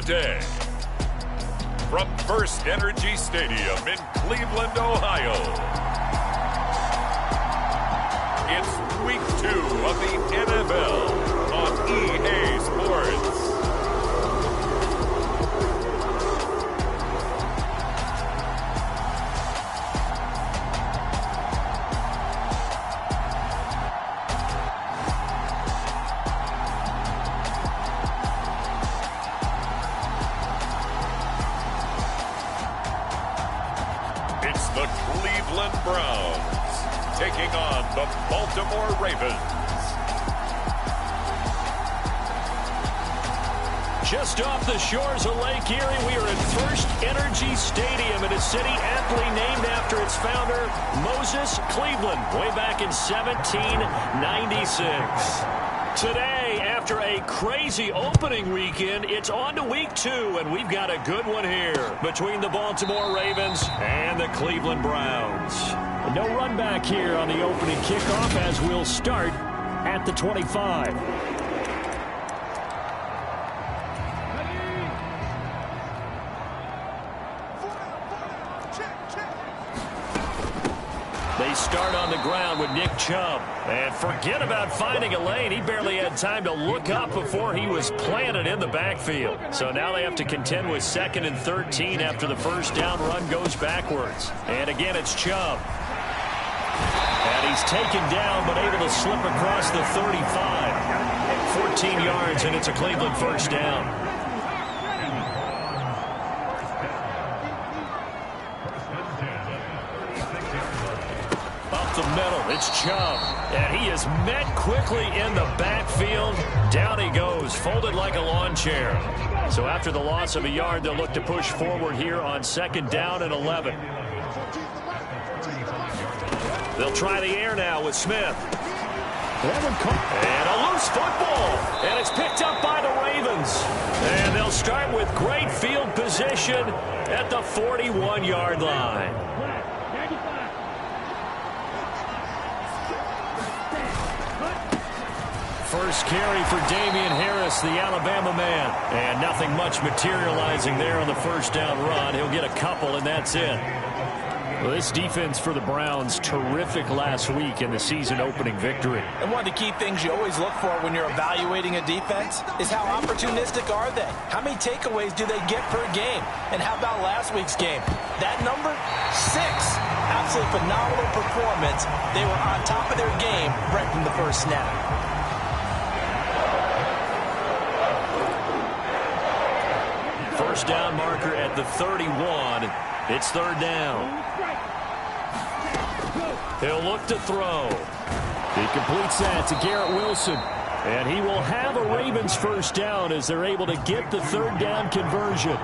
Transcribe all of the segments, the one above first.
day. From First Energy Stadium in Cleveland, Ohio, it's Week 2 of the NFL on EA Sports. It's the Cleveland Browns taking on the Baltimore Ravens. Just off the shores of Lake Erie, we are at First Energy Stadium in a city aptly named after its founder, Moses Cleveland, way back in 1796. Today, after a crazy opening weekend, it's on to Week 2, and we've got a good one here between the Baltimore Ravens and the Cleveland Browns. No run back here on the opening kickoff as we'll start at the 25. They start on the ground with Nick Chubb. And forget about finding a lane. He barely had time to look up before he was planted in the backfield. So now they have to contend with 2nd and 13 after the first down run goes backwards. And again, it's Chubb. And he's taken down but able to slip across the 35. 14 yards, and it's a Cleveland first down. The middle, it's Chubb, and he is met quickly in the backfield. Down he goes, folded like a lawn chair. So after the loss of a yard, they'll look to push forward here on 2nd down and 11. They'll try the air now with Smith. And a loose football, and it's picked up by the Ravens. And they'll start with great field position at the 41-yard line. First carry for Damian Harris, the Alabama man. And nothing much materializing there on the first down run. He'll get a couple, and that's it. Well, this defense for the Browns, terrific last week in the season-opening victory. And one of the key things you always look for when you're evaluating a defense is how opportunistic are they? How many takeaways do they get per game? And how about last week's game? That number? 6. Absolutely phenomenal performance. They were on top of their game right from the first snap. First down marker at the 31. It's 3rd down. He'll look to throw. He completes that to Garrett Wilson. And he will have a Ravens first down as they're able to get the 3rd down conversion.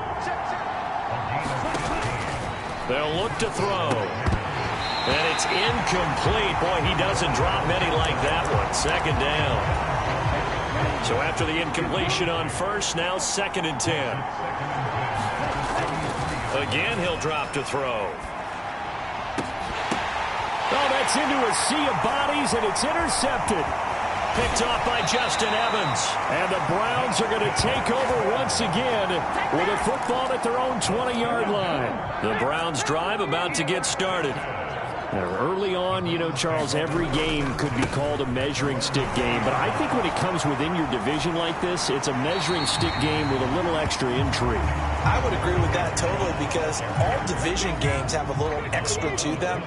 They'll look to throw. And it's incomplete. Boy, he doesn't drop many like that one. 2nd down. So after the incompletion on first, now 2nd and 10. Again, he'll drop to throw. Oh, that's into a sea of bodies, and it's intercepted. Picked off by Justin Evans. And the Browns are going to take over once again with a football at their own 20-yard line. The Browns drive about to get started. Early on, you know, Charles, every game could be called a measuring stick game. But I think when it comes within your division like this, it's a measuring stick game with a little extra intrigue. I would agree with that totally because all division games have a little extra to them.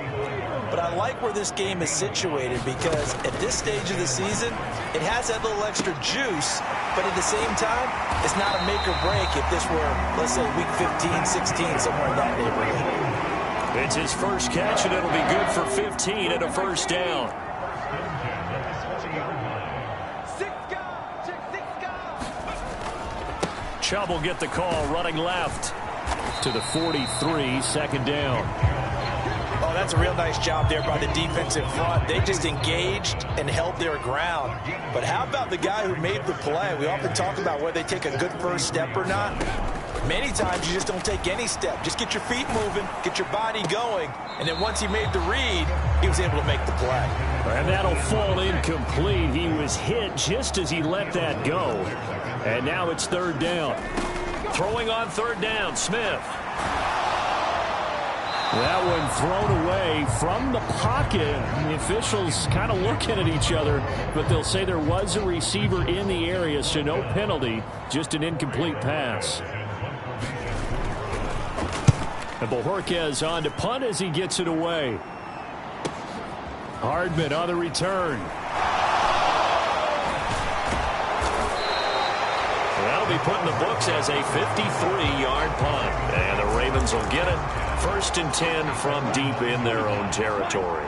But I like where this game is situated because at this stage of the season, it has that little extra juice. But at the same time, it's not a make or break if this were, let's say, week 15, 16, somewhere in that neighborhood. It's his first catch, and it'll be good for 15 and a first down. Chubb will get the call running left to the 43, 2nd down. Oh, that's a real nice job there by the defensive front. They just engaged and held their ground. But how about the guy who made the play? We often talk about whether they take a good first step or not. Many times you just don't take any step. Just get your feet moving, get your body going, and then once he made the read, he was able to make the play. And that'll fall incomplete. He was hit just as he let that go. And now it's 3rd down. Throwing on third down, Smith. That one thrown away from the pocket. The officials kind of looking at each other, but they'll say there was a receiver in the area, so no penalty, just an incomplete pass. And Bojorquez on to punt as he gets it away. Hardman on the return. That'll be put in the books as a 53-yard punt. And the Ravens will get it. 1st and 10 from deep in their own territory.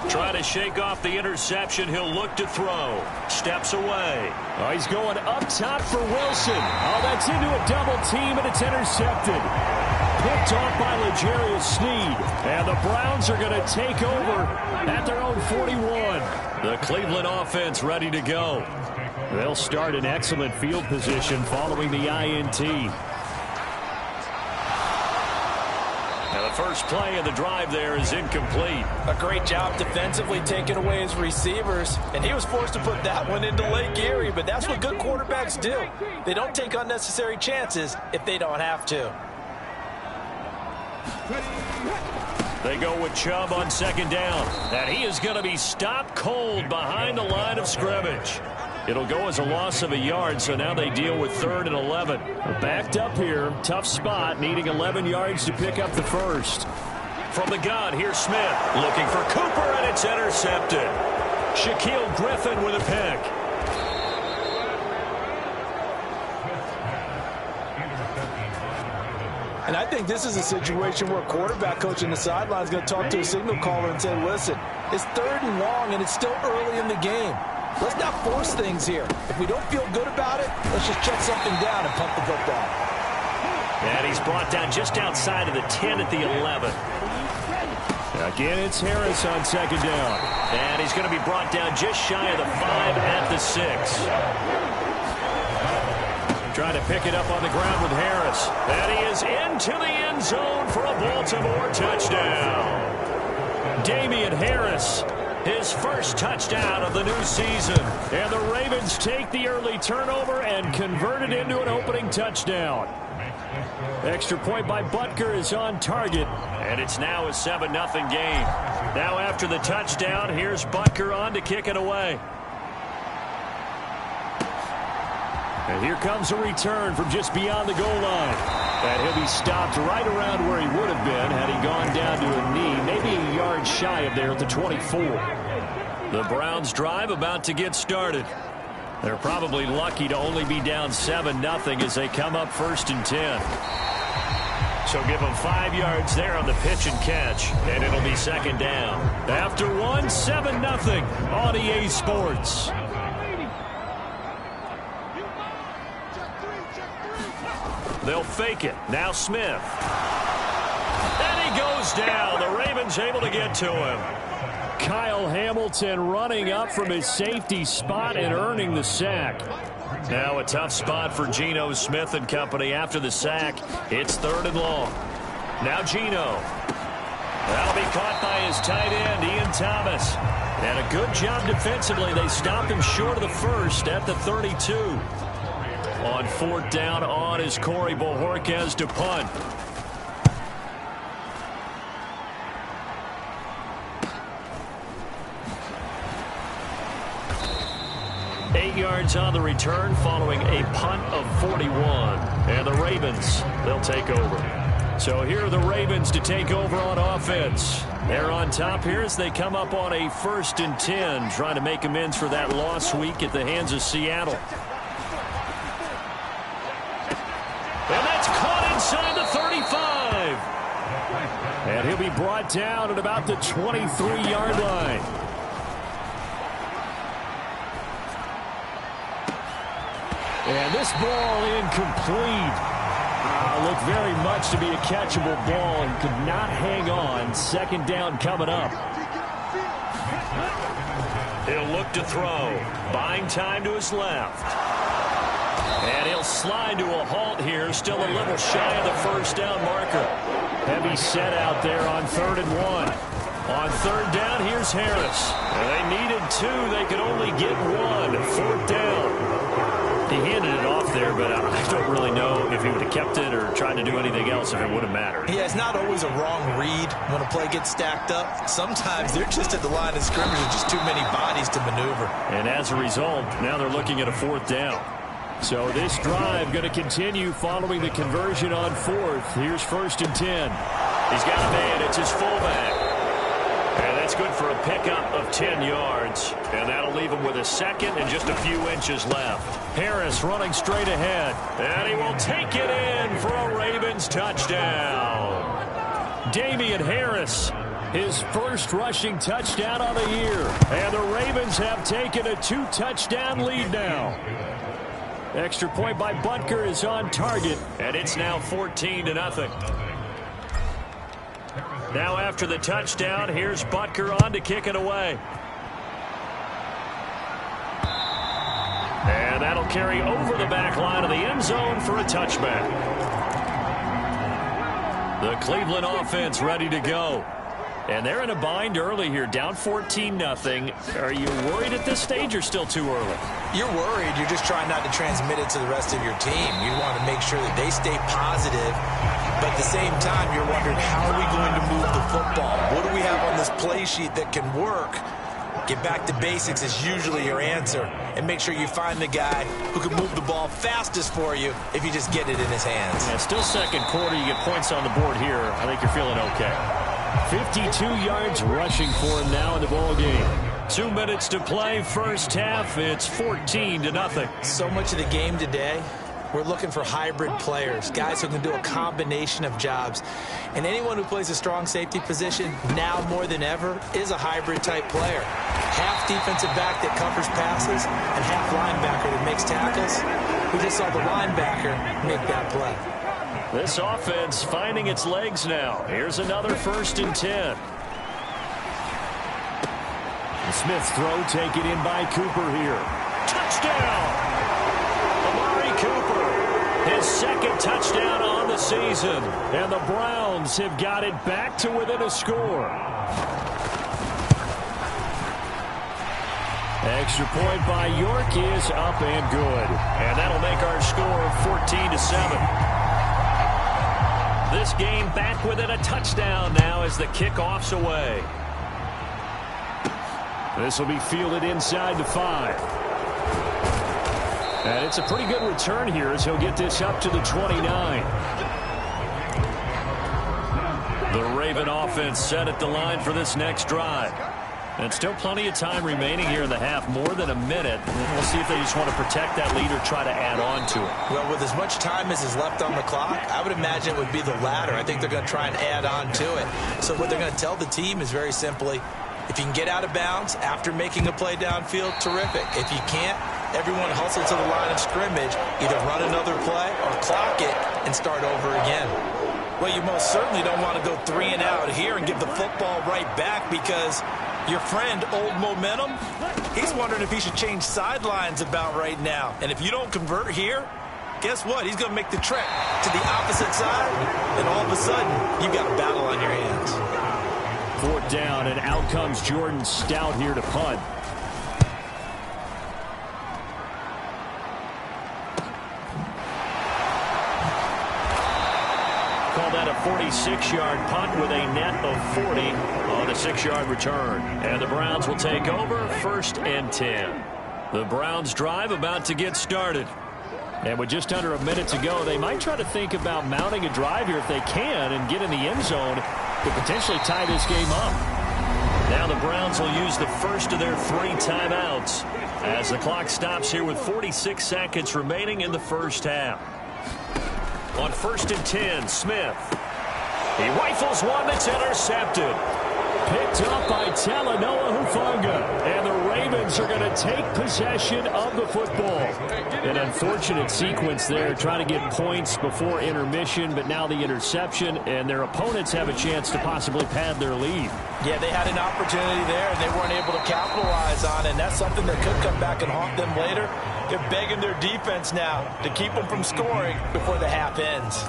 Try to shake off the interception. He'll look to throw. Steps away. Oh, he's going up top for Wilson. Oh, that's into a double team, and it's intercepted. Picked off by L'Jarius Sneed. And the Browns are going to take over at their own 41. The Cleveland offense ready to go. They'll start in excellent field position following the INT. Now the first play of the drive there is incomplete. A great job defensively taking away his receivers, and he was forced to put that one into Lake Erie, but that's what good quarterbacks do. They don't take unnecessary chances if they don't have to. They go with Chubb on 2nd down, and he is going to be stopped cold behind the line of scrimmage. It'll go as a loss of a yard, so now they deal with 3rd and 11. Backed up here, tough spot, needing 11 yards to pick up the first. From the gun, here's Smith, looking for Cooper, and it's intercepted. Shaquille Griffin with a pick. And I think this is a situation where a quarterback coach in the sideline is going to talk to a signal caller and say, listen, it's 3rd and long, and it's still early in the game. Let's not force things here. If we don't feel good about it, let's just check something down and punt the football. And he's brought down just outside of the 10 at the 11. Again, it's Harris on 2nd down. And he's going to be brought down just shy of the 5 at the 6. Trying to pick it up on the ground with Harris. And he is into the end zone for a Baltimore touchdown. Damian Harris, his first touchdown of the new season. And the Ravens take the early turnover and convert it into an opening touchdown. Extra point by Butker is on target. And it's now a 7-0 game. Now after the touchdown, here's Butker on to kick it away. And here comes a return from just beyond the goal line. And he'll be stopped right around where he would have been had he gone down to a knee, maybe a yard shy of there at the 24. The Browns drive about to get started. They're probably lucky to only be down 7-0 as they come up 1st and 10. So give them 5 yards there on the pitch and catch, and it'll be 2nd down. After 7-0 on EA Sports. They'll fake it. Now Smith. And he goes down. The Ravens able to get to him. Kyle Hamilton running up from his safety spot and earning the sack. Now a tough spot for Geno Smith and company after the sack. It's 3rd and long. Now Geno. That'll be caught by his tight end, Ian Thomas. And a good job defensively. They stopped him short of the first at the 32. On 4th down, on is Corey Bojorquez to punt. Eight yards on the return following a punt of 41. And the Ravens, they'll take over. So here are the Ravens to take over on offense. They're on top here as they come up on a 1st and 10, trying to make amends for that loss week at the hands of Seattle. And that's caught inside the 35. And he'll be brought down at about the 23-yard line. And this ball incomplete. Looked very much to be a catchable ball and could not hang on. 2nd down coming up. He'll look to throw. Buying time to his left. And he'll slide to a halt here, still a little shy of the 1st down marker. Heavy set out there on 3rd and 1. On 3rd down, here's Harris. And they needed 2. They could only get 1. 4th down. He handed it off there, but I don't really know if he would have kept it or tried to do anything else if it would have mattered. Yeah, it's not always a wrong read when a play gets stacked up. Sometimes they're just at the line of scrimmage with just too many bodies to maneuver. And as a result, now they're looking at a 4th down. So this drive going to continue following the conversion on 4th. Here's 1st and 10. He's got a man. It's his fullback. And that's good for a pickup of 10 yards. And that'll leave him with a 2nd and just a few inches left. Harris running straight ahead. And he will take it in for a Ravens touchdown. Damian Harris, his first rushing touchdown of the year. And the Ravens have taken a 2-touchdown lead now. Extra point by Butker is on target. And it's now 14-0. Now after the touchdown, here's Butker on to kick it away. And that'll carry over the back line of the end zone for a touchback. The Cleveland offense ready to go. And they're in a bind early here, down 14-0. Are you worried at this stage or still too early? You're worried. You're just trying not to transmit it to the rest of your team. You want to make sure that they stay positive. But at the same time, you're wondering, how are we going to move the football? What do we have on this play sheet that can work? Get back to basics is usually your answer. And make sure you find the guy who can move the ball fastest for you if you just get it in his hands. Yeah, still second quarter. You get points on the board here. I think you're feeling okay. 52 yards rushing for him now in the ball game. 2 minutes to play, first half. It's 14-0. So much of the game today, we're looking for hybrid players, guys who can do a combination of jobs. And anyone who plays a strong safety position now more than ever is a hybrid type player. Half defensive back that covers passes and half linebacker that makes tackles. We just saw the linebacker make that play. This offense finding its legs now. Here's another 1st and 10. The Smith's throw taken in by Cooper here. Touchdown! Amari Cooper, his 2nd touchdown on the season. And the Browns have got it back to within a score. Extra point by York is up and good. And that'll make our score 14-7. This game back within a touchdown now as the kickoff's away. This will be fielded inside the 5. And it's a pretty good return here as he'll get this up to the 29. The Raven offense set at the line for this next drive. And still plenty of time remaining here in the half, more than a minute. And we'll see if they just want to protect that lead or try to add on to it. Well, with as much time as is left on the clock, I would imagine it would be the latter. I think they're going to try and add on to it. So what they're going to tell the team is very simply, if you can get out of bounds after making a play downfield, terrific. If you can't, everyone hustle to the line of scrimmage, either run another play or clock it and start over again. Well, you most certainly don't want to go 3 and out here and give the football right back, because your friend, Old Momentum, he's wondering if he should change sidelines about right now. And if you don't convert here, guess what? He's going to make the trek to the opposite side, and all of a sudden, you've got a battle on your hands. 4th down, and out comes Jordan Stout here to punt. Call that a 46-yard punt with a net of 40 on a 6-yard return. And the Browns will take over, 1st and 10. The Browns drive about to get started. And with just under a minute to go, they might try to think about mounting a drive here if they can and get in the end zone to potentially tie this game up. Now the Browns will use the first of their 3 timeouts as the clock stops here with 46 seconds remaining in the first half. On 1st and 10, Smith. He rifles one that's intercepted. Picked up by Talanoa Hufanga. And the Ravens are going to take possession of the football. An unfortunate sequence there, trying to get points before intermission, but now the interception, and their opponents have a chance to possibly pad their lead. Yeah, they had an opportunity there, and they weren't able to capitalize on it, and that's something that could come back and haunt them later. They're begging their defense now to keep them from scoring before the half ends.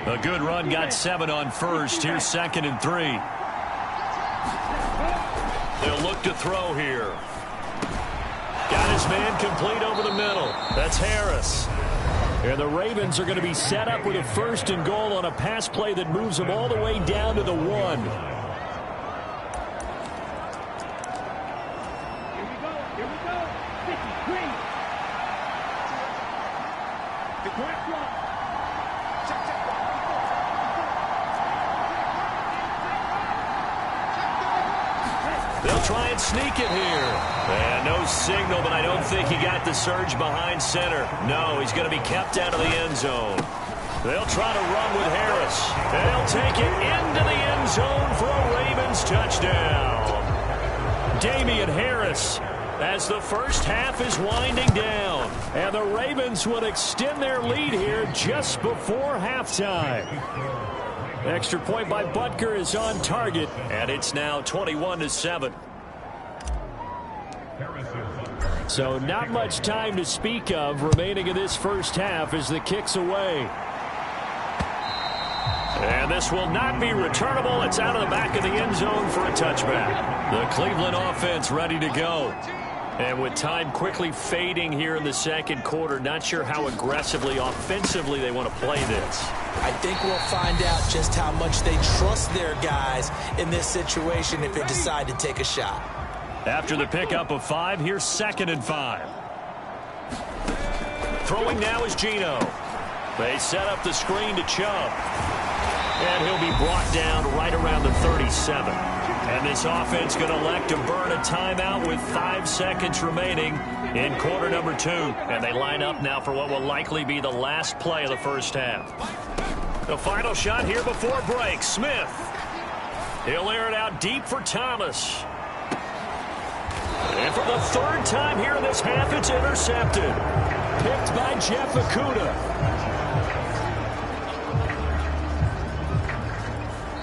A good run, got 7 on first. Here's 2nd and 3. They'll look to throw here. Got his man complete over the middle. That's Harris. And the Ravens are going to be set up with a 1st and goal on a pass play that moves them all the way down to the 1. Here we go. 53. The correct run. They'll try and sneak it here. And no signal, but I don't think he got the surge behind center. No, he's going to be kept out of the end zone. They'll try to run with Harris. They'll take it into the end zone for a Ravens touchdown. Damian Harris, as the first half is winding down. And the Ravens will extend their lead here just before halftime. Extra point by Butker is on target, and it's now 21-7. So not much time to speak of remaining in this first half as the kick's away. And this will not be returnable. It's out of the back of the end zone for a touchback. The Cleveland offense ready to go. And with time quickly fading here in the second quarter, not sure how aggressively, offensively they want to play this. I think we'll find out just how much they trust their guys in this situation if they decide to take a shot. After the pickup of 5, here's 2nd and 5. Throwing now is Geno. They set up the screen to Chubb. And he'll be brought down right around the 37. And this offense going to elect to burn a timeout with 5 seconds remaining in quarter number 2. And they line up now for what will likely be the last play of the first half. The final shot here before break. Smith. He'll air it out deep for Thomas. And for the 3rd time here in this half, it's intercepted. Picked by Jeff Okudah.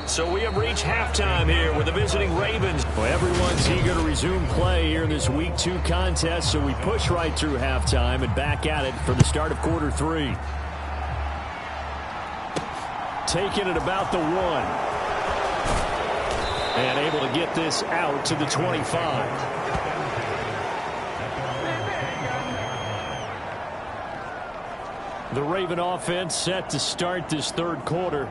So we have reached halftime here with the visiting Ravens. Well, everyone's eager to resume play here in this Week 2 contest, so we push right through halftime and back at it for the start of quarter 3. Taking it about the 1. And able to get this out to the 25. The Raven offense set to start this 3rd quarter.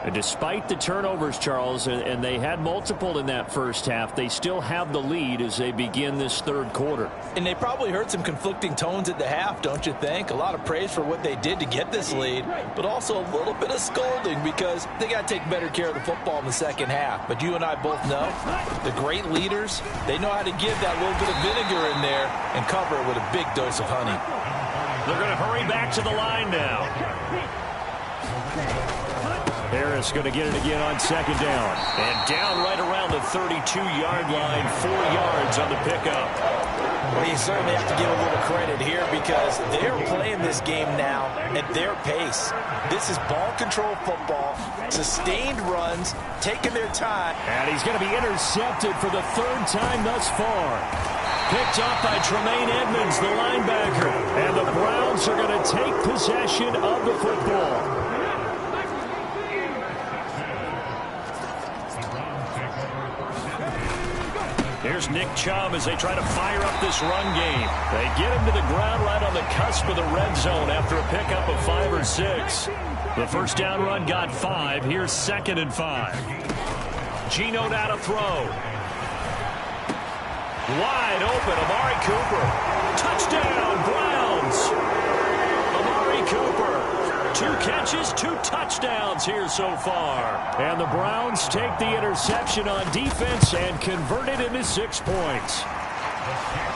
And despite the turnovers, Charles, and they had multiple in that first half, they still have the lead as they begin this 3rd quarter. And they probably heard some conflicting tones at the half, don't you think? A lot of praise for what they did to get this lead, but also a little bit of scolding because they got to take better care of the football in the second half. But you and I both know the great leaders, they know how to give that little bit of vinegar in there and cover it with a big dose of honey. They're going to hurry back to the line now. Harris going to get it again on 2nd down. And down right around the 32-yard line, 4 yards on the pickup. Well, you certainly have to give a little credit here because they're playing this game now at their pace. This is ball control football, sustained runs, taking their time. And he's going to be intercepted for the 3rd time thus far. Picked off by Tremaine Edmonds, the linebacker. And the Browns are going to take possession of the football. Here's Nick Chubb as they try to fire up this run game. They get him to the ground right on the cusp of the red zone after a pickup of 5 or 6. The first down run got 5. Here's 2nd and 5. Geno now to throw. Wide open, Amari Cooper. Touchdown, Browns. Amari Cooper. 2 catches, 2 touchdowns here so far. And the Browns take the interception on defense and convert it into 6 points.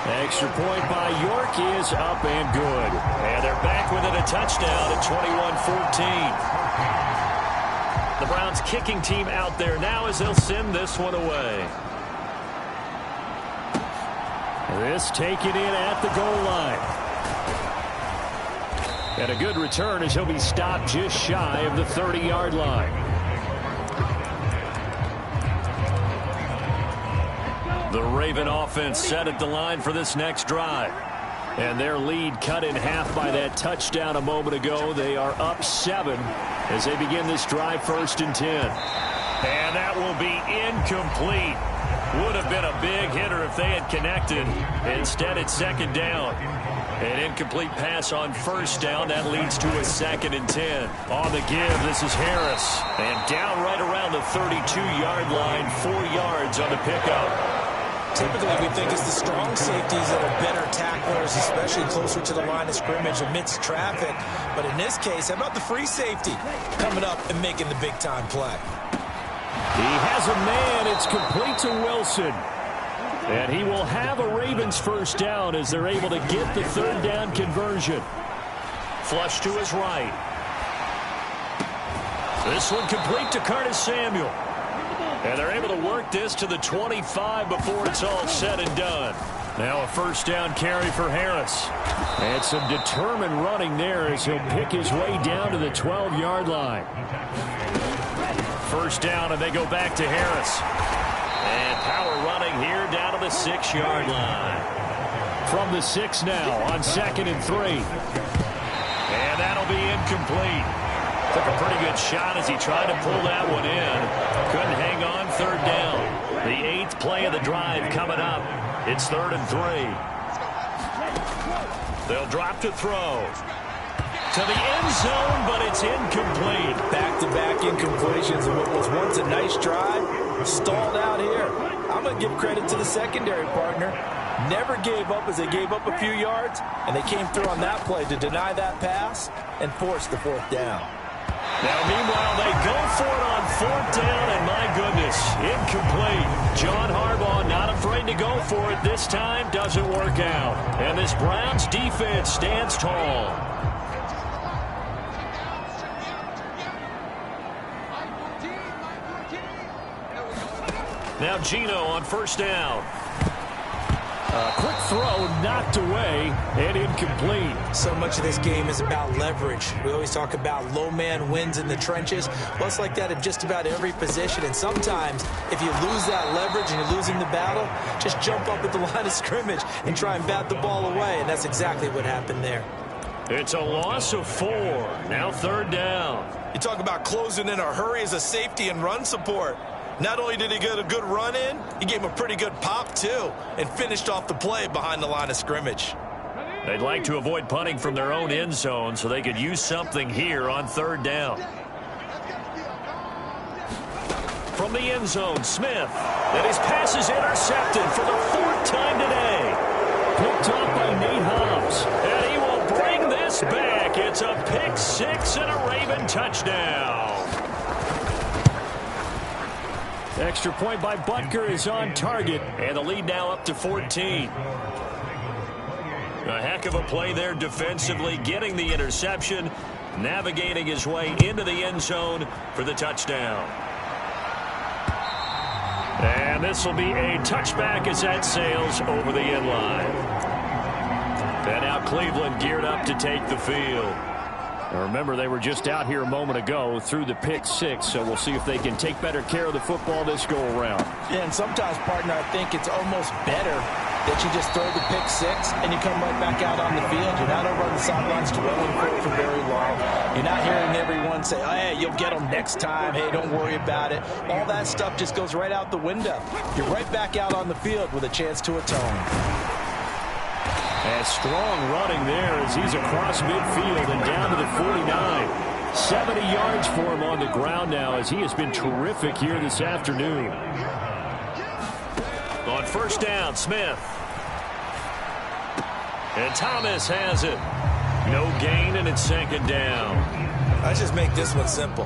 Extra point by York is up and good. And they're back within a touchdown at 21-14. The Browns kicking team out there now as they'll send this one away. This taken in at the goal line. And a good return as he'll be stopped just shy of the 30-yard line. The Raven offense set at the line for this next drive. And their lead cut in half by that touchdown a moment ago. They are up 7 as they begin this drive 1st and 10. And that will be incomplete. Would have been a big hitter if they had connected. Instead, it's second down. An incomplete pass on first down. That leads to a 2nd and 10. On the give, this is Harris. And down right around the 32-yard line, 4 yards on the pickup. Typically, we think it's the strong safeties that are better tacklers, especially closer to the line of scrimmage amidst traffic. But in this case, how about the free safety coming up and making the big-time play? He has a man. It's complete to Wilson. And he will have a Ravens first down as they're able to get the 3rd down conversion. Flush to his right. This one complete to Curtis Samuel. And they're able to work this to the 25 before it's all said and done. Now a first down carry for Harris. And some determined running there as he'll pick his way down to the 12-yard line. First down, and they go back to Harris. And power running here down to the 6-yard line. From the 6 now on 2nd and 3. And that'll be incomplete. Took a pretty good shot as he tried to pull that one in. Couldn't hang on 3rd down. The 8th play of the drive coming up. It's 3rd and 3. They'll drop to throw. To the end zone, but it's incomplete. Back-to-back incompletions of what was once a nice drive. Stalled out here. I'm going to give credit to the secondary partner. Never gave up as they gave up a few yards, and they came through on that play to deny that pass and force the 4th down. Now, meanwhile, they go for it on 4th down, and my goodness, incomplete. John Harbaugh not afraid to go for it. This time doesn't work out. And this Browns defense stands tall. Now Gino on first down. A quick throw knocked away and incomplete. So much of this game is about leverage. We always talk about low man wins in the trenches. Well, it's like that in just about every position. And sometimes if you lose that leverage and you're losing the battle, just jump up at the line of scrimmage and try and bat the ball away. And that's exactly what happened there. It's a loss of 4. Now 3rd down. You talk about closing in a hurry as a safety and run support. Not only did he get a good run in, he gave him a pretty good pop, too, and finished off the play behind the line of scrimmage. They'd like to avoid punting from their own end zone so they could use something here on 3rd down. From the end zone, Smith. And his pass is intercepted for the 4th time today. Picked up by Nate Hobbs. And he will bring this back. It's a pick 6 and a Raven touchdown. Extra point by Butker is on target, and the lead now up to 14. A heck of a play there defensively, getting the interception, navigating his way into the end zone for the touchdown. And this will be a touchback as that sails over the end line. And now Cleveland geared up to take the field. Now remember, they were just out here a moment ago through the pick 6, so we'll see if they can take better care of the football this go-around. Yeah, and sometimes, partner, I think it's almost better that you just throw the pick 6 and you come right back out on the field. You're not over on the sidelines dwelling for very long. You're not hearing everyone say, oh, hey, you'll get them next time. Hey, don't worry about it. All that stuff just goes right out the window. You're right back out on the field with a chance to atone. And strong running there as he's across midfield and down to the 49. 70 yards for him on the ground now as he has been terrific here this afternoon. On first down, Smith. And Thomas has it. No gain, and it's 2nd down. I just make this one simple.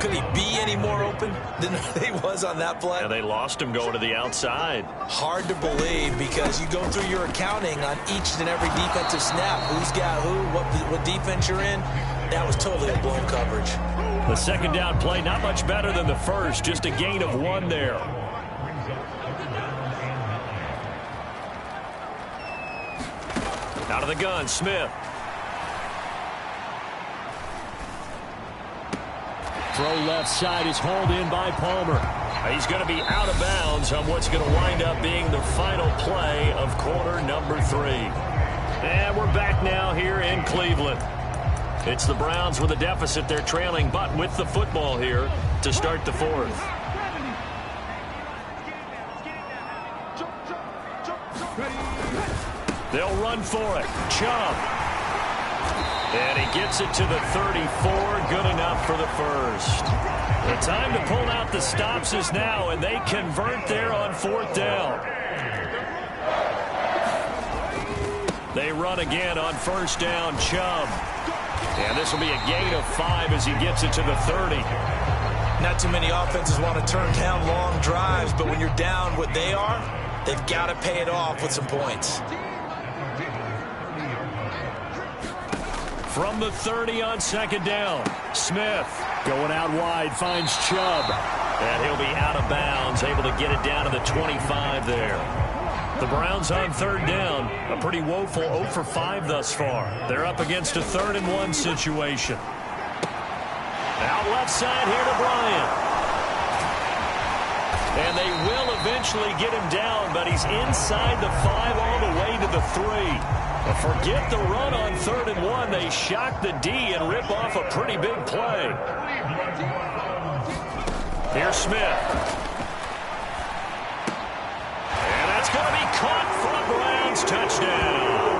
Could he be any more open than he was on that play? And they lost him going to the outside. Hard to believe because you go through your accounting on each and every defensive snap. Who's got who, what defense you're in. That was totally a blown coverage. The 2nd down play, not much better than the first. Just a gain of 1 there. Out of the gun, Smith. Throw left side is hauled in by Palmer. He's going to be out of bounds on what's going to wind up being the final play of quarter number 3. And we're back now here in Cleveland. It's the Browns with a deficit. They're trailing, but with the football here to start the 4th. They'll run for it. Chubb. And he gets it to the 34. Good enough for the first. The time to pull out the stops is now, and they convert there on 4th down. They run again on 1st down. Chubb. And this will be a gain of 5 as he gets it to the 30. Not too many offenses want to turn down long drives, but when you're down what they are, they've got to pay it off with some points. From the 30 on 2nd down, Smith going out wide, finds Chubb. And he'll be out of bounds, able to get it down to the 25 there. The Browns on 3rd down, a pretty woeful 0 for 5 thus far. They're up against a 3rd and 1 situation. Out left side here to Bryant. And they will eventually get him down, but he's inside the 5 all the way to the 3. But forget the run on 3rd and 1. They shock the D and rip off a pretty big play. Here's Smith. And that's going to be caught for a Browns touchdown.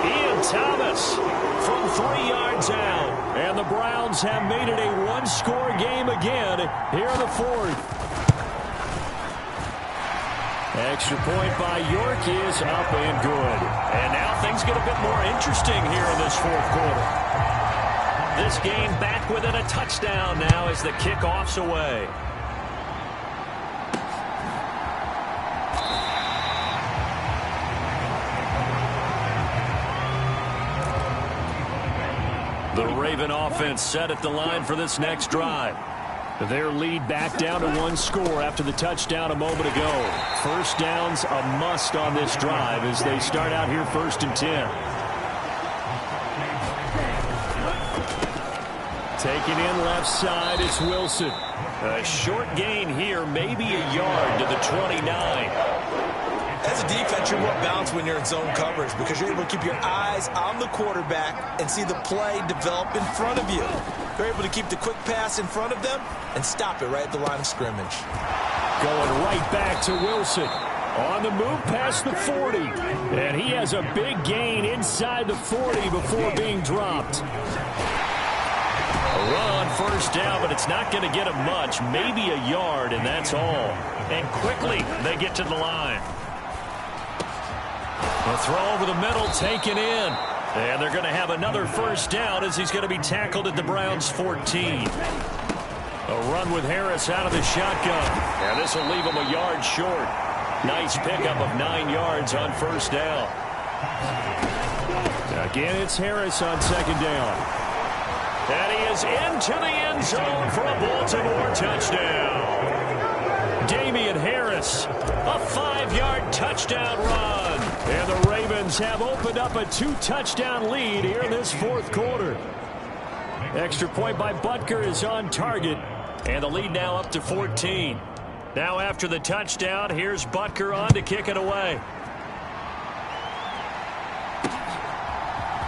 Ian Thomas from 3 yards out. And the Browns have made it a 1-score game again here in the 4th. Extra point by York is up and good. And now things get a bit more interesting here in this 4th quarter. This game back within a touchdown now as the kickoff's away. The Raven offense set at the line for this next drive. Their lead back down to 1 score after the touchdown a moment ago. 1st down's a must on this drive as they start out here 1st and 10. Taking in left side, it's Wilson. A short gain here, maybe a yard to the 29. As a defense, you're more balanced when you're in zone coverage because you're able to keep your eyes on the quarterback and see the play develop in front of you. You're able to keep the quick pass in front of them and stop it right at the line of scrimmage. Going right back to Wilson. On the move past the 40. And he has a big gain inside the 40 before being dropped. A run 1st down, but it's not going to get him much. Maybe a yard, and that's all. And quickly they get to the line. A throw over the middle, taken in. And they're going to have another 1st down as he's going to be tackled at the Browns' 14. A run with Harris out of the shotgun. And this will leave him a yard short. Nice pickup of 9 yards on 1st down. Again, it's Harris on 2nd down. And he is into the end zone for a Baltimore touchdown. Damian Harris, a 5-yard touchdown run. And the Ravens have opened up a 2-touchdown lead here in this 4th quarter. Extra point by Butker is on target. And the lead now up to 14. Now after the touchdown, here's Butker on to kick it away.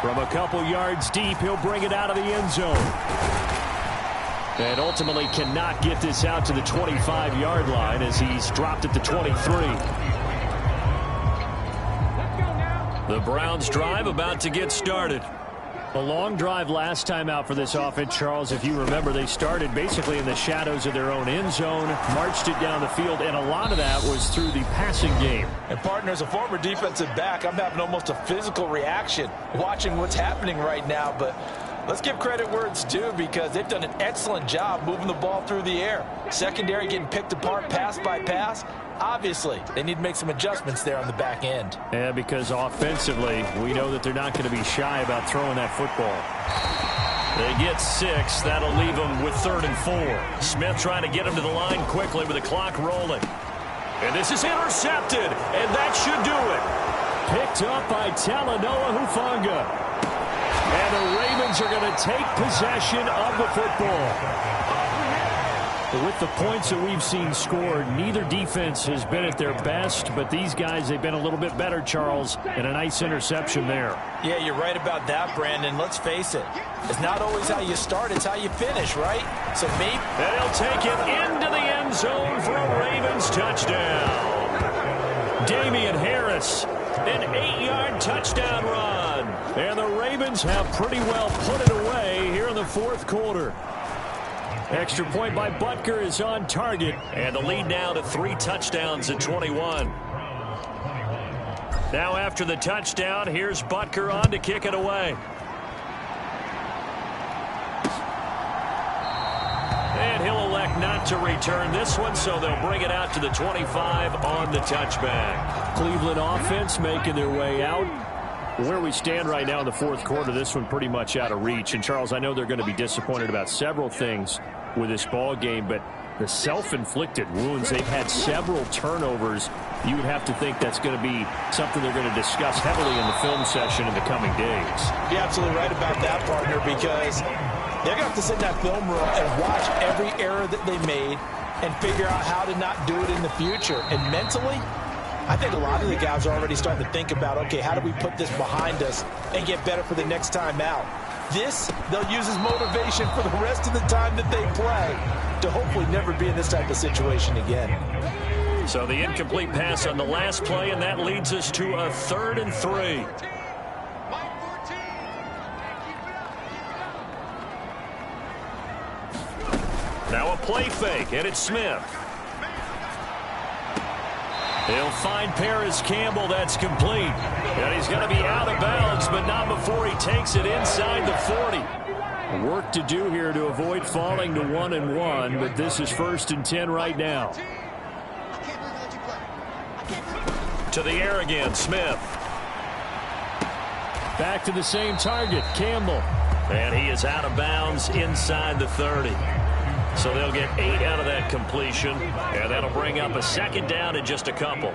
From a couple yards deep, he'll bring it out of the end zone. And ultimately cannot get this out to the 25-yard line as he's dropped at the 23. The Browns drive about to get started. A long drive last time out for this offense, Charles. If you remember, they started basically in the shadows of their own end zone, marched it down the field, and a lot of that was through the passing game. And, partner, as a former defensive back, I'm having almost a physical reaction watching what's happening right now. But let's give credit where it's due because they've done an excellent job moving the ball through the air. Secondary getting picked apart pass by pass. Obviously, they need to make some adjustments there on the back end. Yeah, because offensively, we know that they're not going to be shy about throwing that football. They get 6. That'll leave them with 3rd and 4. Smith trying to get him to the line quickly with the clock rolling. And this is intercepted, and that should do it. Picked up by Talanoa Hufanga. And the Ravens are going to take possession of the football. With the points that we've seen scored, neither defense has been at their best, but these guys, they've been a little bit better, Charles, and a nice interception there. Yeah, you're right about that, Brandon. Let's face it. It's not always how you start, it's how you finish, right? So maybe... And he'll take it into the end zone for a Ravens touchdown. Damian Harris An 8-yard touchdown run. And the Ravens have pretty well put it away here in the fourth quarter. Extra point by Butker is on target. And the lead now to 3 touchdowns at 21. Now after the touchdown, here's Butker on to kick it away. And he'll elect not to return this one, so they'll bring it out to the 25 on the touchback. Cleveland offense making their way out. Where we stand right now in the fourth quarter, this one pretty much out of reach. And, Charles, I know they're going to be disappointed about several things with this ball game, but the self-inflicted wounds, they've had several turnovers. You would have to think that's going to be something they're going to discuss heavily in the film session in the coming days. You're absolutely right about that, partner, because they're going to have to sit in that film room and watch every error that they made and figure out how to not do it in the future. And mentally, I think a lot of the guys are already starting to think about, okay, how do we put this behind us and get better for the next time out? This, they'll use as motivation for the rest of the time that they play to hopefully never be in this type of situation again. So the incomplete pass on the last play, and that leads us to a 3rd and 3. Now a play fake, and it's Smith. He'll find Paris Campbell. That's complete. And he's going to be out of bounds, but not before he takes it inside the 40. Work to do here to avoid falling to 1-1, but this is 1st and 10 right now. To the air again, Smith. Back to the same target, Campbell. And he is out of bounds inside the 30. So they'll get 8 out of that completion, and that'll bring up a 2nd down in just a couple.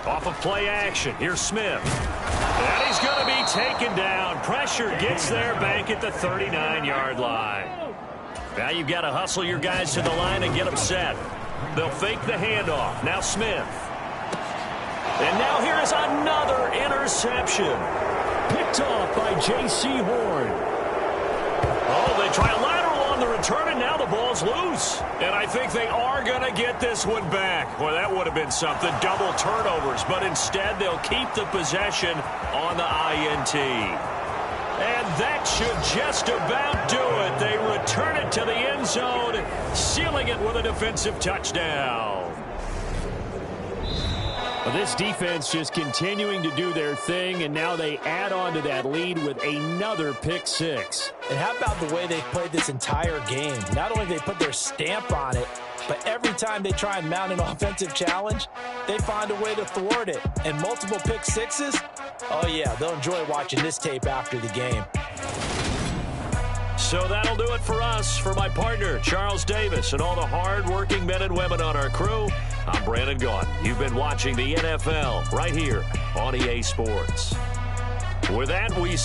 Off of play action, here's Smith. And he's going to be taken down. Pressure gets there back at the 39-yard line. Now you've got to hustle your guys to the line and get them set. They'll fake the handoff. Now Smith. And now here is another interception. Picked off by J.C. Horn. Oh, they try a lateral on the return, and now the ball's loose. And I think they are going to get this one back. Well, that would have been something, double turnovers. But instead, they'll keep the possession on the INT. And that should just about do it. They return it to the end zone, sealing it with a defensive touchdown. Well, this defense just continuing to do their thing, and now they add on to that lead with another pick 6. And how about the way they played this entire game? Not only they put their stamp on it, but every time they try and mount an offensive challenge, they find a way to thwart it. And multiple pick 6s, oh yeah, they'll enjoy watching this tape after the game. So that'll do it for us. For my partner, Charles Davis, and all the hard-working men and women on our crew, I'm Brandon Gaudin. You've been watching the NFL right here on EA Sports. With that, we